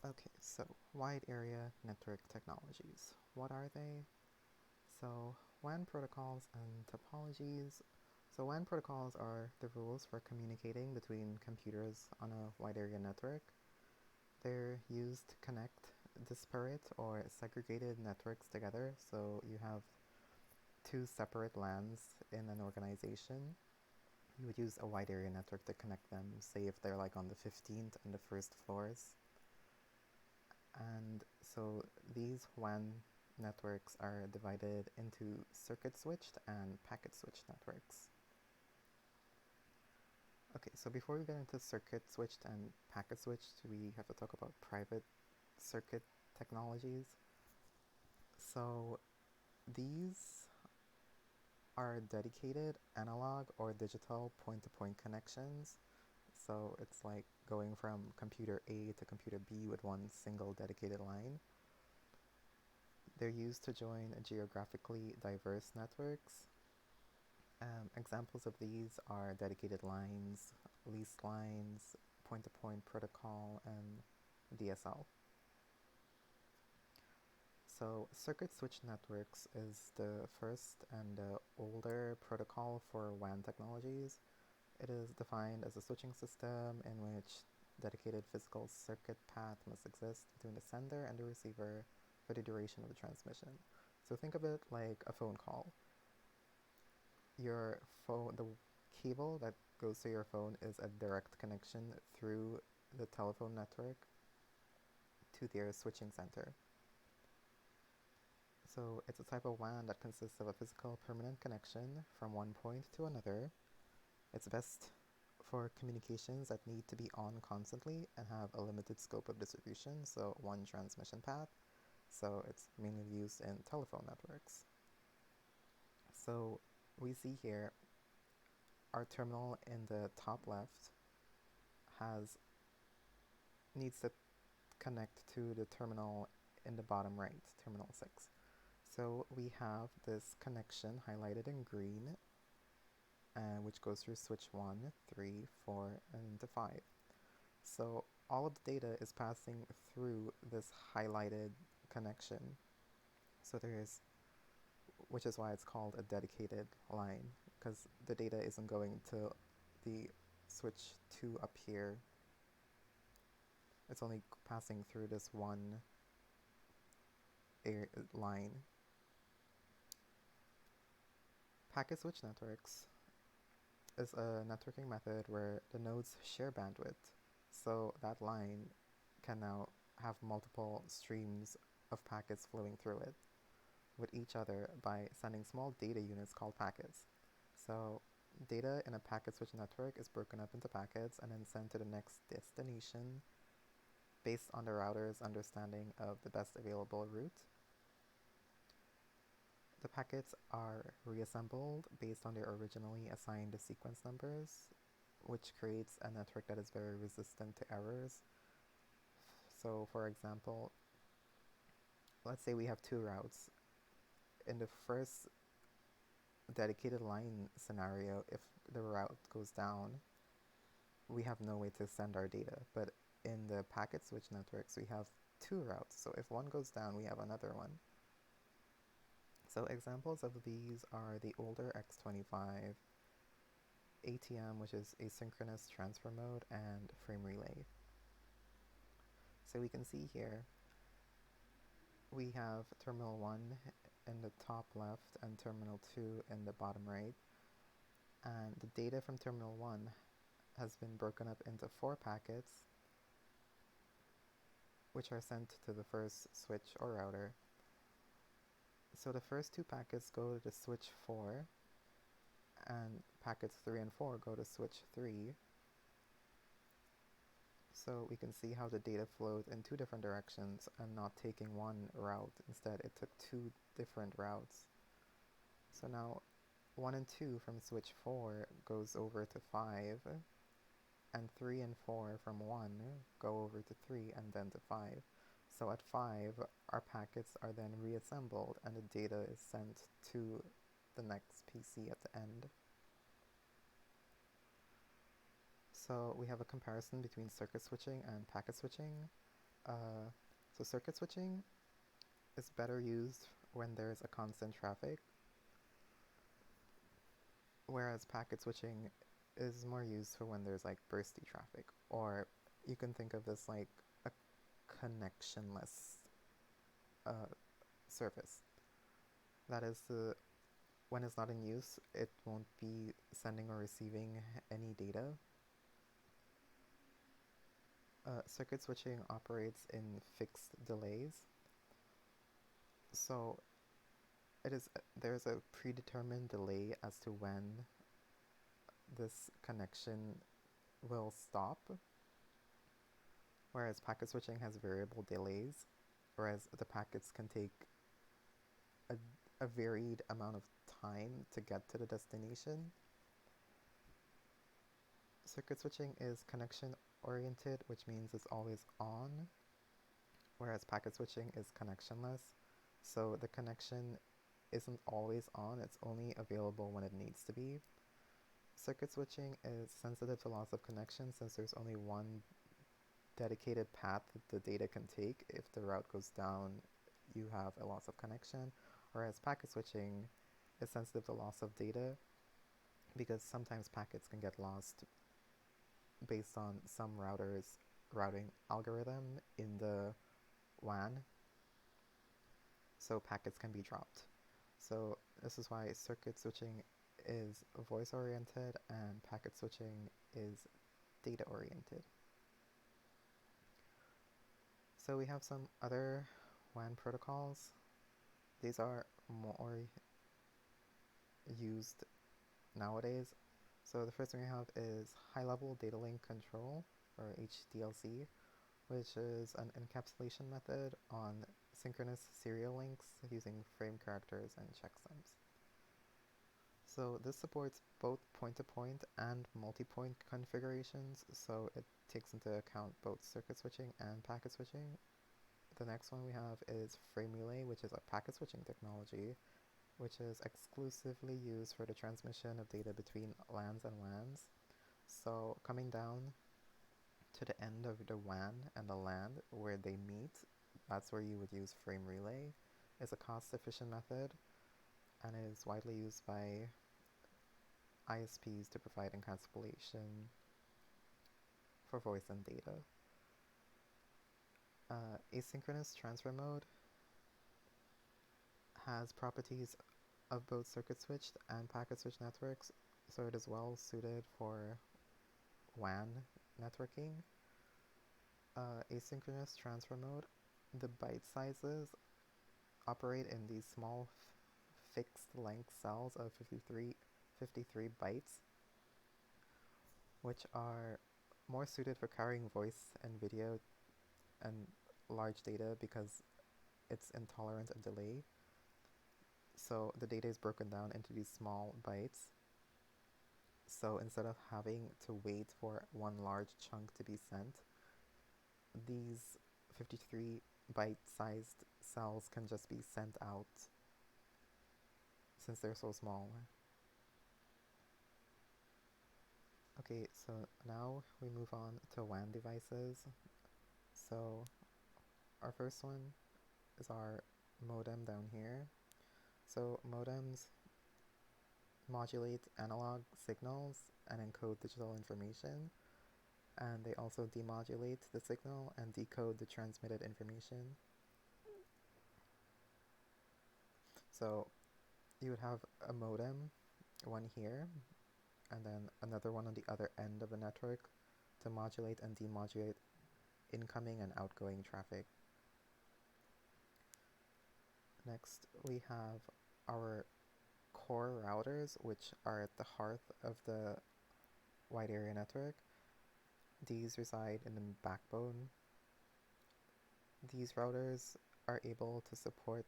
Okay, so wide area network technologies. What are they? So WAN protocols and topologies. So WAN protocols are the rules for communicating between computers on a wide area network. They're used to connect disparate or segregated networks together, so you have two separate LANs in an organization. You would use a wide area network to connect them, say if they're like on the 15th and the first floors. And so these WAN networks are divided into circuit switched and packet switched networks. Okay, so before we get into circuit switched and packet switched, we have to talk about private circuit technologies. So these are dedicated analog or digital point-to-point connections. So it's like going from computer A to computer B with one single dedicated line. They're used to join geographically diverse networks. Examples of these are dedicated lines, leased lines, point-to-point protocol, and DSL. So circuit switch networks is the first and older protocol for WAN technologies. It is defined as a switching system in which dedicated physical circuit path must exist between the sender and the receiver for the duration of the transmission. So think of it like a phone call. The cable that goes to your phone is a direct connection through the telephone network to their switching center. So it's a type of WAN that consists of a physical permanent connection from one point to another. It's best for communications that need to be on constantly and have a limited scope of distribution, so one transmission path. So it's mainly used in telephone networks. So we see here our terminal in the top left needs to connect to the terminal in the bottom right, terminal 6. So we have this connection highlighted in green, which goes through switch 1, 3, 4, and to 5. So all of the data is passing through this highlighted connection. So which is why it's called a dedicated line, because the data isn't going to the switch 2 up here. It's only passing through this one line. Packet switch networks is a networking method where the nodes share bandwidth, so that line can now have multiple streams of packets flowing through it with each other by sending small data units called packets. So data in a packet switch network is broken up into packets and then sent to the next destination based on the router's understanding of the best available route. The packets are reassembled based on their originally assigned sequence numbers, which creates a network that is very resistant to errors. So for example, let's say we have two routes. In the first dedicated line scenario, if the route goes down, we have no way to send our data. But in the packet switch networks, we have two routes. So if one goes down, we have another one. So examples of these are the older X25, ATM, which is asynchronous transfer mode, and frame relay. So we can see here we have terminal 1 in the top left and terminal 2 in the bottom right, and the data from terminal 1 has been broken up into 4 packets, which are sent to the first switch or router. So the first 2 packets go to switch 4, and packets 3 and 4 go to switch 3. So we can see how the data flowed in 2 different directions and not taking one route. Instead, it took 2 different routes. So now 1 and 2 from switch 4 goes over to 5, and 3 and 4 from 1 go over to 3 and then to 5. So at 5, our packets are then reassembled and the data is sent to the next PC at the end. So we have a comparison between circuit switching and packet switching. So circuit switching is better used when there's a constant traffic, whereas packet switching is more used for when there's like bursty traffic, or you can think of this like a connectionless service. That is, when it's not in use, it won't be sending or receiving any data. Circuit switching operates in fixed delays, so there's a predetermined delay as to when this connection will stop, whereas packet switching has variable delays, whereas the packets can take a, a varied amount of time to get to the destination. Circuit switching is connection oriented, which means it's always on, whereas packet switching is connectionless, so the connection isn't always on, it's only available when it needs to be. Circuit switching is sensitive to loss of connection since there's only one dedicated path that the data can take. If the route goes down, you have a loss of connection, whereas packet switching is sensitive to loss of data because sometimes packets can get lost based on some router's routing algorithm in the WAN, so packets can be dropped. So this is why circuit switching is voice oriented and packet switching is data oriented. So we have some other WAN protocols. These are more used nowadays. So the first thing we have is high level data link control, or HDLC, which is an encapsulation method on synchronous serial links using frame characters and checksums. So this supports both point-to-point and multi-point configurations, so it takes into account both circuit switching and packet switching. The next one we have is frame relay, which is a packet switching technology, which is exclusively used for the transmission of data between LANs and WANs. So coming down to the end of the WAN and the LAN where they meet, that's where you would use frame relay. It's a cost-efficient method and is widely used by ISPs to provide encapsulation for voice and data. Asynchronous transfer mode has properties of both circuit switched and packet switched networks, so it is well suited for WAN networking. Asynchronous transfer mode, the byte sizes operate in these small fixed length cells of 53 bytes, which are more suited for carrying voice and video and large data because it's intolerant of delay. So the data is broken down into these small bytes. So instead of having to wait for one large chunk to be sent, these 53 byte-sized cells can just be sent out since they're so small. Okay, so now we move on to WAN devices. So our first one is our modem down here. So modems modulate analog signals and encode digital information, and they also demodulate the signal and decode the transmitted information. So you would have a modem, one here, and then another one on the other end of the network to modulate and demodulate incoming and outgoing traffic. Next, we have our core routers, which are at the heart of the wide area network. These reside in the backbone. These routers are able to support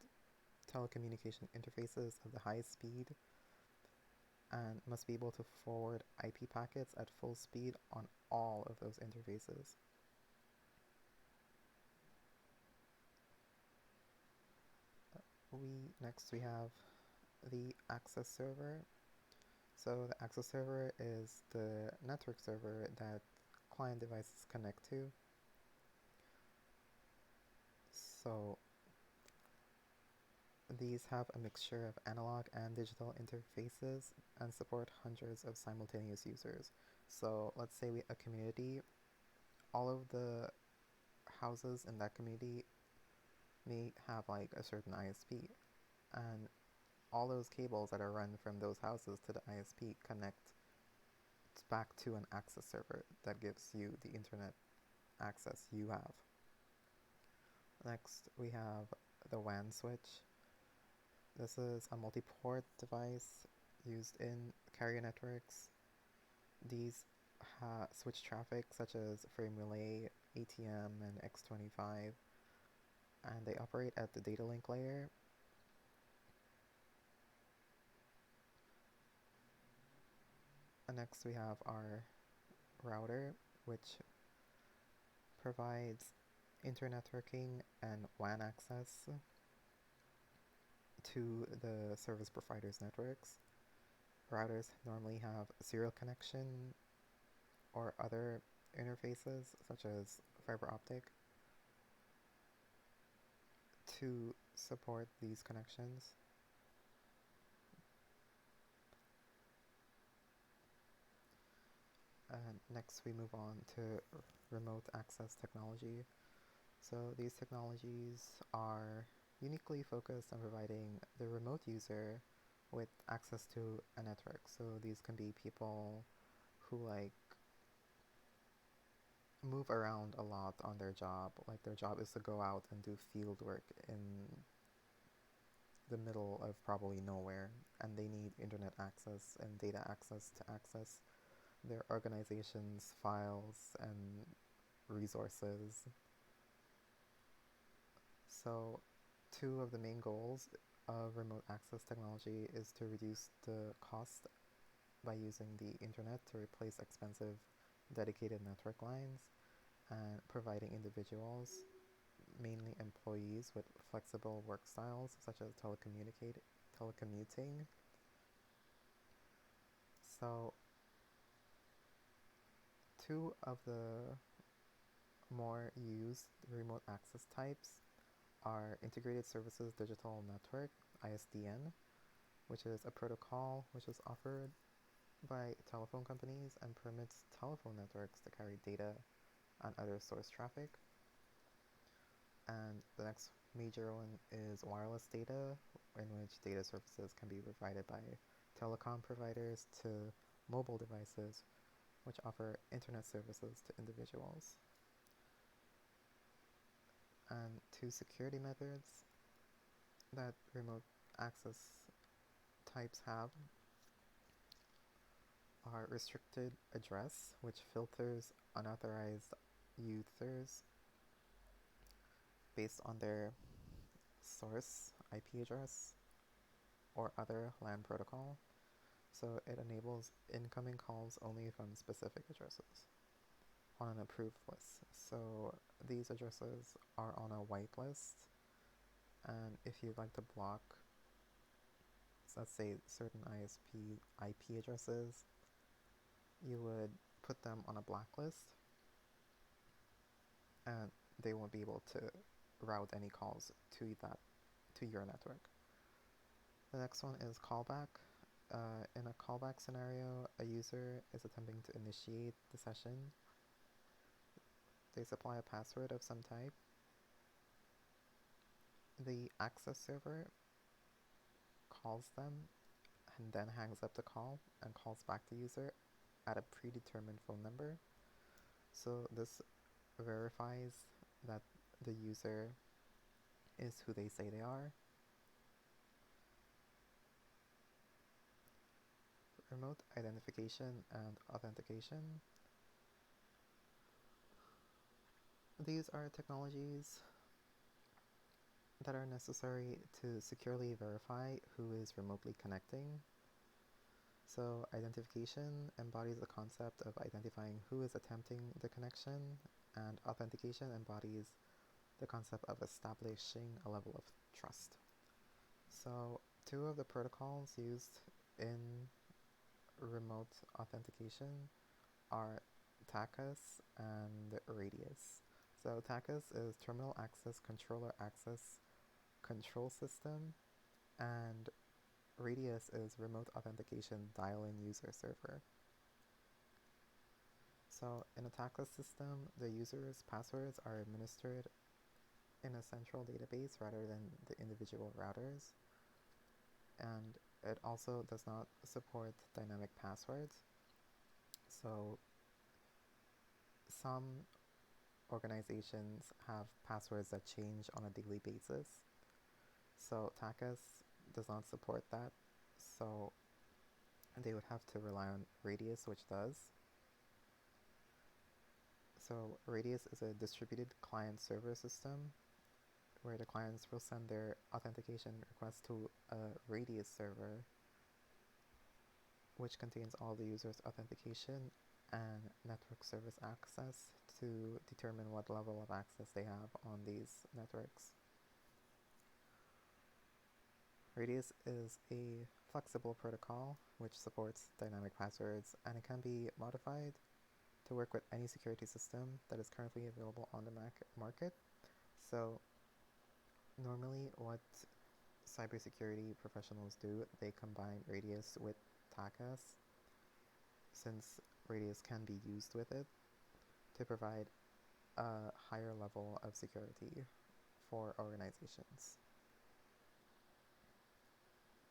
telecommunication interfaces of the highest speed and must be able to forward IP packets at full speed on all of those interfaces. Next we have the access server. So the access server is the network server that client devices connect to. So these have a mixture of analog and digital interfaces and support hundreds of simultaneous users. So let's say a community, all of the houses in that community may have like a certain ISP, and all those cables that are run from those houses to the ISP connect back to an access server that gives you the internet access you have. Next, we have the WAN switch. This is a multi-port device used in carrier networks. These switch traffic such as frame relay, ATM, and X25, and they operate at the data link layer. And next we have our router, which provides internetworking and WAN access to the service provider's networks. Routers normally have serial connection or other interfaces, such as fiber optic, to support these connections. And next we move on to remote access technology. So these technologies are uniquely focused on providing the remote user with access to a network. So these can be people who like move around a lot on their job. Like their job is to go out and do field work in the middle of probably nowhere, and they need internet access and data access to access their organization's files and resources. So two of the main goals of remote access technology is to reduce the cost by using the internet to replace expensive dedicated network lines, and providing individuals, mainly employees, with flexible work styles such as telecommuting. So two of the more used remote access types are Integrated Services Digital Network, ISDN, which is a protocol which is offered by telephone companies and permits telephone networks to carry data and other source traffic. And the next major one is wireless data, in which data services can be provided by telecom providers to mobile devices, which offer internet services to individuals. And two security methods that remote access types have are restricted address, which filters unauthorized users based on their source IP address or other LAN protocol. So it enables incoming calls only from specific addresses on an approved list. So these addresses are on a whitelist, and if you'd like to block, let's say, certain ISP IP addresses, you would put them on a blacklist, and they won't be able to route any calls to your network. The next one is callback. In a callback scenario, a user is attempting to initiate the session. They supply a password of some type. The access server calls them and then hangs up the call and calls back the user at a predetermined phone number. So this verifies that the user is who they say they are. Remote identification and authentication. These are technologies that are necessary to securely verify who is remotely connecting. So identification embodies the concept of identifying who is attempting the connection, and authentication embodies the concept of establishing a level of trust. So two of the protocols used in remote authentication are TACUS and Radius. So TACAS is Terminal Access Controller Access Control System, and Radius is Remote Authentication Dial-in User Server. So in a TACAS system, the user's passwords are administered in a central database rather than the individual routers, and it also does not support dynamic passwords. So some organizations have passwords that change on a daily basis. So TACAS does not support that. So they would have to rely on Radius, which does. So Radius is a distributed client-server system where the clients will send their authentication request to a Radius server, which contains all the user's authentication and network service access to determine what level of access they have on these networks. Radius is a flexible protocol which supports dynamic passwords, and it can be modified to work with any security system that is currently available on the market. So normally what cybersecurity professionals do, they combine Radius with TACAS, since Radius can be used with it to provide a higher level of security for organizations.